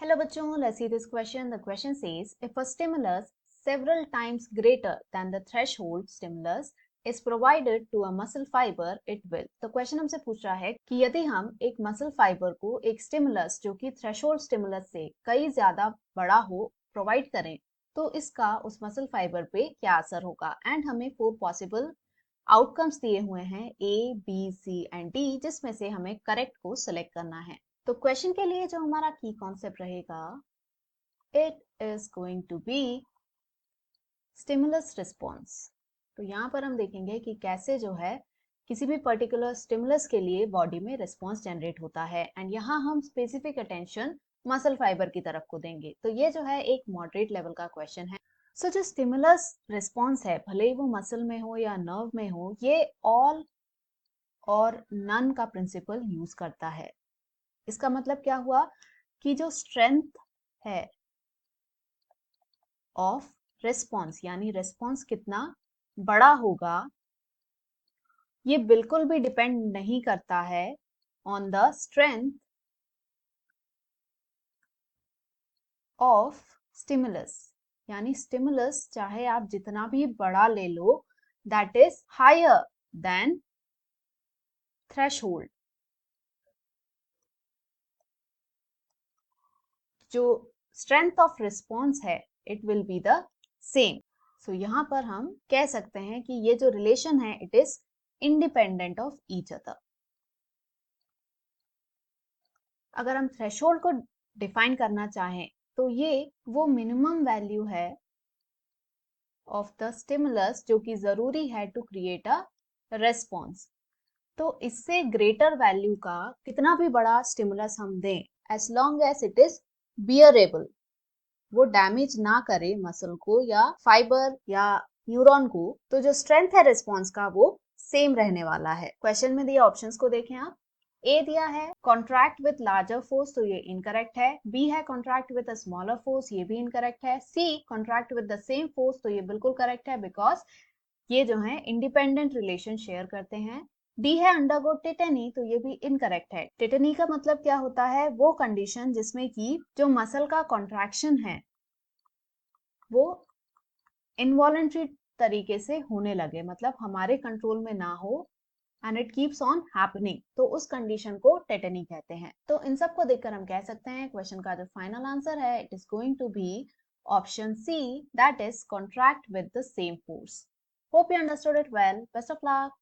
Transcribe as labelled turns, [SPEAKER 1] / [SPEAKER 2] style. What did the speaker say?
[SPEAKER 1] Hello bachcho, let's see this question. The question says, if a stimulus several times greater than the threshold stimulus is provided to a muscle fiber, it will. तो question हमसे पूछ रहा है कि यदि हम एक muscle fibre को एक स्टिमुलस जो कि थ्रेशोल्ड स्टिमुलस से कई ज्यादा बड़ा हो प्रोवाइड करें तो इसका उस मसल फाइबर पे क्या असर होगा। एंड हमें 4 पॉसिबल आउटकम्स दिए हुए हैं A, B, C and D, जिसमें से हमें करेक्ट को सिलेक्ट करना है। तो क्वेश्चन के लिए जो हमारा की कॉन्सेप्ट रहेगा, it is going to be stimulus response. तो यहाँ पर हम देखेंगे कि कैसे जो है किसी भी पर्टिकुलर स्टिमुलस के लिए बॉडी में रिस्पॉन्स जनरेट होता है। एंड यहाँ हम स्पेसिफिक अटेंशन मसल फाइबर की तरफ को देंगे। तो ये जो है एक मॉडरेट लेवल का क्वेश्चन है। सो जो स्टिमुलस रिस्पॉन्स है, भले ही वो मसल में हो या नर्व में हो, ये ऑल और नन का प्रिंसिपल यूज करता है। इसका मतलब क्या हुआ कि जो स्ट्रेंथ है ऑफ रिस्पॉन्स, यानी रिस्पॉन्स कितना बड़ा होगा, ये बिल्कुल भी डिपेंड नहीं करता है on the strength of stimulus. यानी स्टिमुलस चाहे आप जितना भी बड़ा ले लो, that is higher than threshold. जो स्ट्रेंथ ऑफ रिस्पॉन्स है, it will be the same. So यहाँ पर हम कह सकते हैं कि ये जो रिलेशन है, it is independent of each other. अगर हम थ्रेशोल्ड को डिफाइन करना चाहें तो ये वो मिनिमम वैल्यू है ऑफ द स्टिमुलस जो कि जरूरी है टू क्रिएट अ रेस्पॉन्स। तो इससे ग्रेटर वैल्यू का कितना भी बड़ा स्टिमुलस हम दें, as long as it is bearable, वो डैमेज ना करे मसल को या फाइबर या न्यूरॉन को, तो जो स्ट्रेंथ है रिस्पॉन्स का वो सेम रहने वाला है। क्वेश्चन में दिए ऑप्शंस को देखें आप। ए दिया है कॉन्ट्रैक्ट विद लार्जर फोर्स, तो ये इनकरेक्ट है। बी है contract with a smaller force, ये भी इनकरेक्ट है। C contract with the same force, तो ये बिल्कुल करेक्ट है, बिकॉज ये जो है इंडिपेंडेंट रिलेशन शेयर करते हैं। डी है अंडरगो टिटेनी, तो ये भी इनकरेक्ट है। टिटेनी का मतलब क्या होता है, वो कंडीशन जिसमें कि जो मसल का कॉन्ट्रैक्शन है वो इनवॉलेंट्री तरीके से होने लगे, मतलब हमारे कंट्रोल में ना हो, and it keeps on happening, तो उस कंडीशन को टेटनी कहते हैं। तो इन सब को देखकर हम कह सकते हैं क्वेश्चन का जो फाइनल आंसर है, it is going to be option C, that is contract with the same force. Hope you understood it well. Best of luck.